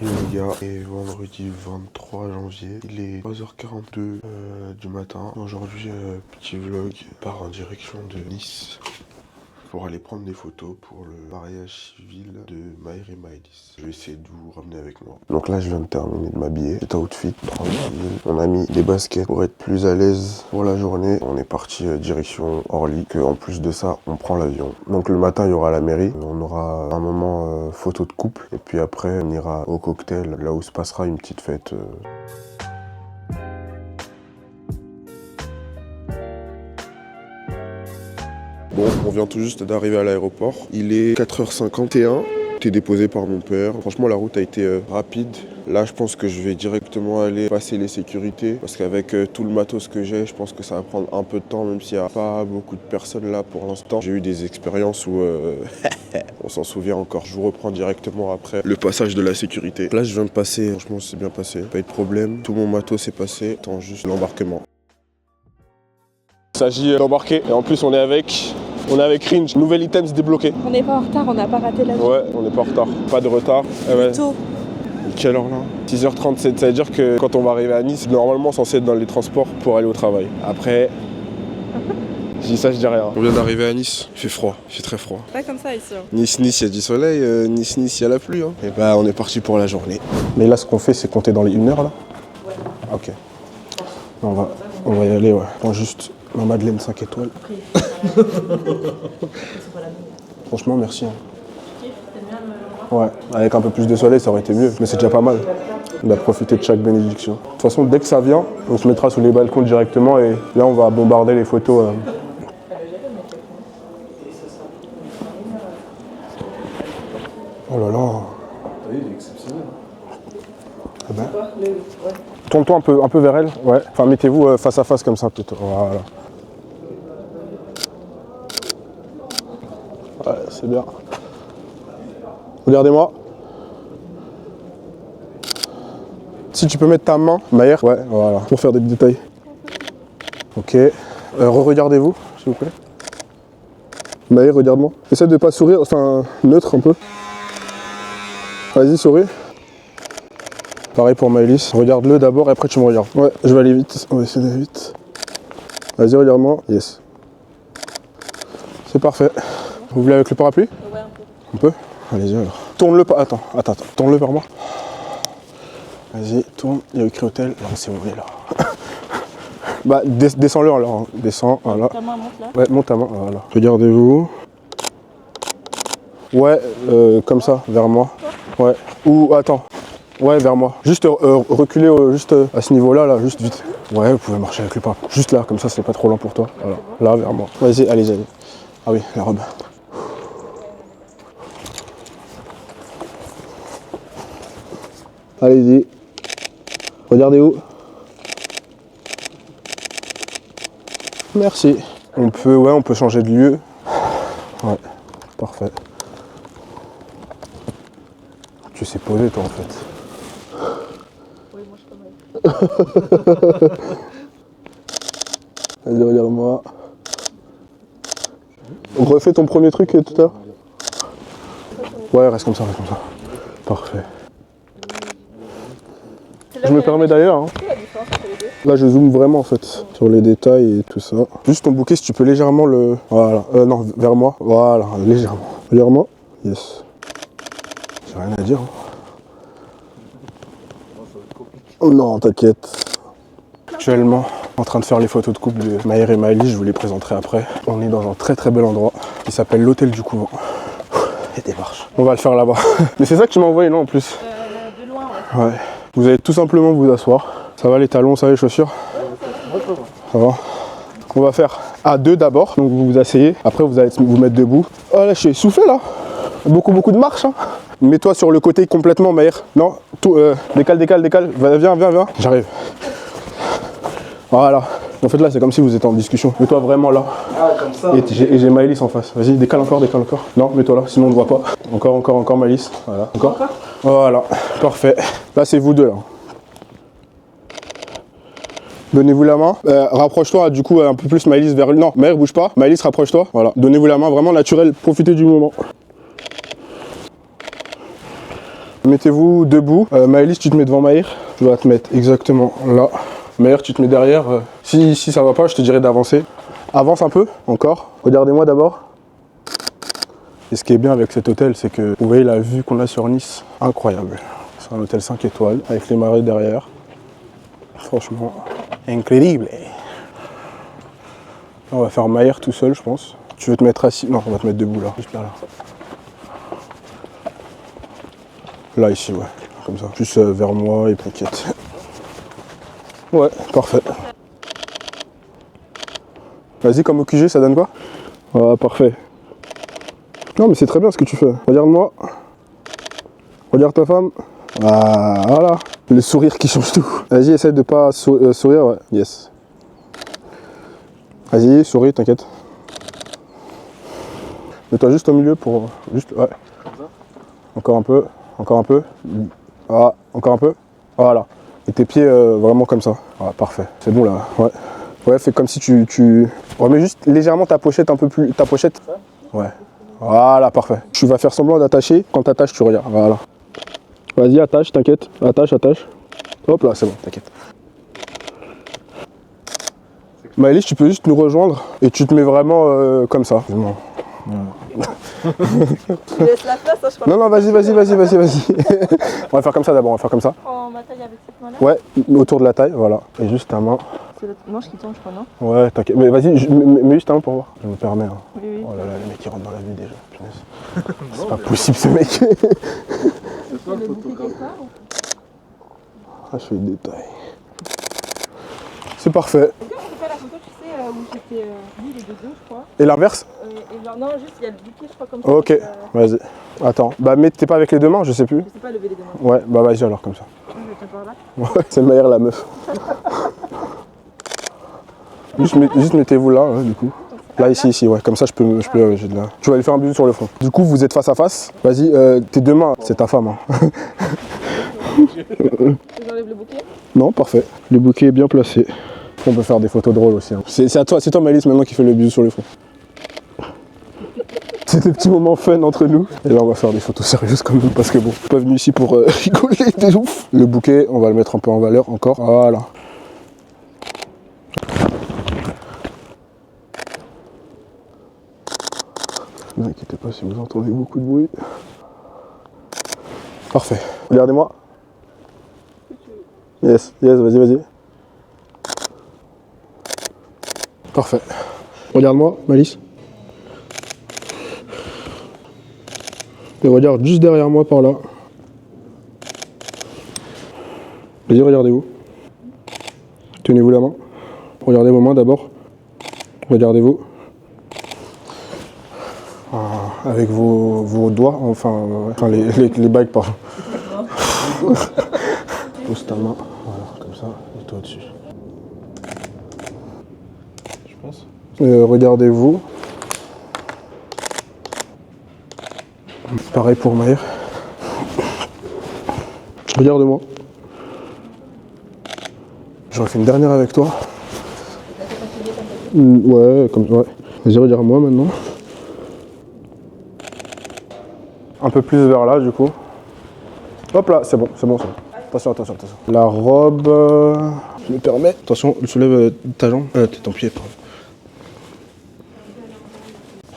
Les gars, et vendredi 23 janvier, il est 3h42 du matin. Aujourd'hui, petit vlog part en direction de Nice pour aller prendre des photos pour le mariage civil de Maher et Maëlys. Je vais essayer de vous ramener avec moi. Donc là, je viens de terminer de m'habiller. Cet outfit, tranquille. On a mis des baskets pour être plus à l'aise pour la journée. On est parti direction Orly, que en plus de ça, on prend l'avion. Donc le matin, il y aura la mairie. On aura un moment photo de couple. Et puis après, on ira au cocktail, là où se passera une petite fête. Bon, on vient tout juste d'arriver à l'aéroport. Il est 4h51. T'es déposé par mon père. Franchement, la route a été rapide. Là, je pense que je vais directement aller passer les sécurités. Parce qu'avec tout le matos que j'ai, je pense que ça va prendre un peu de temps, même s'il n'y a pas beaucoup de personnes là pour l'instant. J'ai eu des expériences où on s'en souvient encore. Je vous reprends directement après le passage de la sécurité. Là, je viens de passer. Franchement, c'est bien passé. Pas eu de problème. Tout mon matos est passé. Attends juste l'embarquement. Il s'agit d'embarquer. Et en plus, on est avec Ringe, nouvel items débloqué. On n'est pas en retard, on n'a pas raté l'avion. Ouais, on n'est pas en retard, pas de retard. Tôt. Quelle heure là? 6h37, ça veut dire que quand on va arriver à Nice, normalement censé être dans les transports pour aller au travail. Après, je dis ça, je dis rien. On vient d'arriver à Nice, il fait froid, il fait très froid. Pas comme ça ici. Nice, il y a du soleil, Nice, il y a la pluie. Hein. Et bah on est parti pour la journée. Mais là, ce qu'on fait, c'est compter dans les 1 heure là? Ouais. Ok. On va y aller, ouais. Prends juste ma Madeleine 5 étoiles. Franchement, merci. Hein. Ouais, avec un peu plus de soleil, ça aurait été mieux, mais c'est déjà pas mal. On va profiter de chaque bénédiction. De toute façon, dès que ça vient, on se mettra sous les balcons directement et là, on va bombarder les photos. Oh là là. Oui, il est exceptionnel. Ah ben. Tourne-toi un peu vers elle, ouais. Enfin, mettez-vous face à face comme ça plutôt. Voilà. Ouais, c'est bien. Regardez-moi. Si tu peux mettre ta main, Maher, ouais, voilà, pour faire des détails. Ok. Re-regardez-vous, s'il vous plaît. Maher, regarde-moi. Essaie de pas sourire, enfin, neutre un peu. Vas-y, souris. Pareil pour Maëlys. Regarde-le d'abord et après tu me regardes. Ouais, je vais aller vite. On va essayer d'aller vite. Vas-y, regarde-moi. Yes. C'est parfait. Vous voulez avec le parapluie? Ouais, un peu. Allez-y alors. Tourne-le pas. Attends. Tourne-le par moi. Vas-y, tourne. Il y a écrit hôtel. Non, c'est bon, on est là. Bah, descends-le alors. Hein. Descends, voilà. Ta main monte là. Ouais, monte ta main, voilà. Regardez-vous. Ouais, comme ça, vers moi. Ouais. Ou, attends. Ouais, vers moi. Juste reculer juste à ce niveau-là, là, juste vite. Ouais, vous pouvez marcher avec le pas. Juste là, comme ça, c'est pas trop lent pour toi. Voilà. Là, vers moi. Vas-y, allez. Ah oui, la robe. Allez-y. Regardez où. Merci. On peut changer de lieu. Ouais, parfait. Tu sais poser toi en fait. Oui, moi je peux mal. Vas-y, regarde-moi. Refais ton premier truc tout à l'heure. Ouais, reste comme ça. Parfait. Je me permets d'ailleurs. Hein. Là, je zoome vraiment en fait sur les détails et tout ça. Juste ton bouquet, si tu peux légèrement le. Voilà. Non, vers moi. Voilà, légèrement. Légèrement. Yes. J'ai rien à dire. Hein. Oh non, t'inquiète. Actuellement, en train de faire les photos de couple de Maher et Maëlys, je vous les présenterai après. On est dans un très bel endroit qui s'appelle l'hôtel du couvent. Il y a des marches. On va le faire là-bas. Mais c'est ça que tu m'as envoyé, non, en plus? De loin, ouais. Ouais. Vous allez tout simplement vous asseoir. Ça va les talons, ça va les chaussures? Ça va. On va faire à deux d'abord. Donc vous vous asseyez. Après vous allez vous mettre debout. Oh là, je suis essoufflé là. Beaucoup de marche. Hein. Mets-toi sur le côté complètement, Maher. Non, tout, décale. Viens. J'arrive. Voilà. En fait là c'est comme si vous étiez en discussion. Mets-toi vraiment là. Ah, comme ça. Et j'ai Maëlys en face. Vas-y, décale encore. Non, mets-toi là, sinon on ne voit pas. Encore Maëlys. Voilà. Encore. Voilà. Parfait. Là c'est vous deux là. Donnez-vous la main. Rapproche-toi du coup un peu plus Maëlys vers... Non, Maher bouge pas. Maëlys rapproche-toi. Voilà. Donnez-vous la main vraiment naturel. Profitez du moment. Mettez-vous debout. Maëlys, tu te mets devant Maïr. Tu vas te mettre exactement là. Maïr, tu te mets derrière. Si ça va pas, je te dirais d'avancer. Avance un peu, encore. Regardez-moi d'abord. Et ce qui est bien avec cet hôtel, c'est que vous voyez la vue qu'on a sur Nice. Incroyable. C'est un hôtel 5 étoiles, avec les marais derrière. Franchement, incroyable. On va faire Maïr tout seul, je pense. Tu veux te mettre assis? Non, on va te mettre debout là. Juste là. Là, ici, ouais. Comme ça. Juste vers moi et t'inquiète. Ouais, parfait. Vas-y, comme au QG, ça donne quoi? Ouais, parfait. Non, mais c'est très bien ce que tu fais. Regarde-moi. Regarde ta femme. Ah, voilà. Le sourire qui change tout. Vas-y, essaie de pas sourire, ouais. Yes. Vas-y, souris, t'inquiète. Mets-toi juste au milieu pour... Juste, ouais. Encore un peu. Encore un peu. Ah, encore un peu. Voilà. Et tes pieds vraiment comme ça. Ah, parfait. C'est bon là. Ouais. Ouais, fais comme si tu... Remets juste légèrement ta pochette un peu plus... Ta pochette. Ouais. Voilà, parfait. Tu vas faire semblant d'attacher. Quand t'attaches, tu regardes. Voilà. Vas-y, attache, t'inquiète. Attache, attache. Hop là, c'est bon, t'inquiète. Maëlys, tu peux juste nous rejoindre et tu te mets vraiment comme ça. Non. Tu laisses la place, hein, je crois. Non, vas-y. On va faire comme ça d'abord, on va faire comme ça. Prends ma taille avec cette main-là. Ouais, autour de la taille, voilà. Et juste ta main. C'est l'autre manche qui tombe, je crois, non? Ouais, t'inquiète. Mais vas-y, mets juste ta main pour voir. Je me permets. Hein. Oui. Oh là là, le mec il rentre dans la vie déjà. Punaise. C'est pas possible ce mec. C'est toi le photographe. Ah, je fais le détail. C'est parfait. Est-ce qu'on peut faire la photo, tu sais, où j'étais lui, les deux, je crois. Et l'inverse? Non, juste il y a le bouquet, je crois, comme ça. Ok, vas-y. Attends, bah mais t'es pas avec les deux mains, je sais plus. Je sais pas lever les deux mains. Ouais, bah vas-y alors comme ça. Je tiens par là. Ouais, c'est le meilleur la meuf. Juste mettez-vous là, du coup. Là, ici, ouais, comme ça je peux j'ai de la... Tu vas lui faire un bisou sur le front. Du coup, vous êtes face à face. Vas-y, tes deux mains, c'est ta femme. Hein. J'enlève le bouquet. Non, parfait. Le bouquet est bien placé. On peut faire des photos drôles aussi. Hein. C'est toi Maëlys maintenant qui fait le bisou sur le front. C'est des petits moments fun entre nous. Et là on va faire des photos sérieuses quand même parce que bon, je suis pas venu ici pour rigoler des ouf. Le bouquet, on va le mettre un peu en valeur encore. Voilà. Ne vous inquiétez pas si vous entendez beaucoup de bruit. Parfait. Regardez-moi. Yes, vas-y. Parfait. Regarde-moi, Maëlys. Et regarde juste derrière moi par là. Vas-y, regardez-vous. Tenez-vous la main. Regardez vos mains d'abord. Regardez-vous. Avec vos doigts, enfin les bagues, pardon. Pose ta main, voilà, comme ça, et toi au-dessus. Je pense. Regardez-vous. Pareil pour Maïr. Regarde-moi. J'aurais fait une dernière avec toi. Ouais, comme ouais. Vas-y, regarde-moi maintenant. Un peu plus vers là, du coup. Hop là, c'est bon. Attention. La robe... je me permets. Attention, soulève ta jambe. Ton pied, pardon.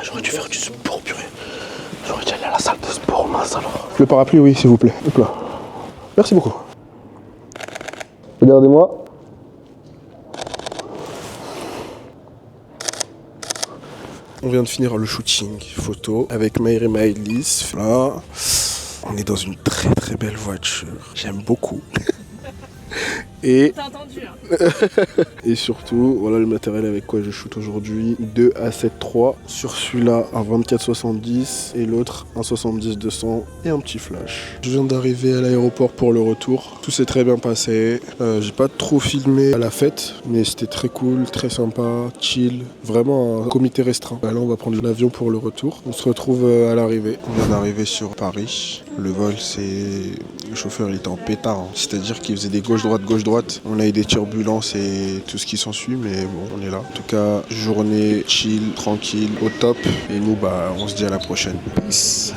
J'aurais dû faire du sport, purée. J'aurais dû aller à la salle de sport, mince alors. Le parapluie, oui, s'il vous plaît. Hop là. Merci beaucoup. Regardez-moi. On vient de finir le shooting photo avec Maïr et Maëlys. Là, on est dans une très très belle voiture. J'aime beaucoup. Et T'as entendu, hein. et surtout, voilà le matériel avec quoi je shoot aujourd'hui. 2 A7 III sur celui-là un 24-70 et l'autre un 70-200 et un petit flash. Je viens d'arriver à l'aéroport pour le retour. Tout s'est très bien passé. J'ai pas trop filmé à la fête, mais c'était très cool, très sympa, chill. Vraiment un comité restreint. Là, on va prendre l'avion pour le retour. On se retrouve à l'arrivée. On vient d'arriver sur Paris. Le vol, le chauffeur il était en pétard. Hein. C'est-à-dire qu'il faisait des gauche-droite, gauche-droite. On a eu des turbulences et tout ce qui s'ensuit, mais bon, on est là. En tout cas, journée chill, tranquille, au top. Et nous, on se dit à la prochaine. Peace.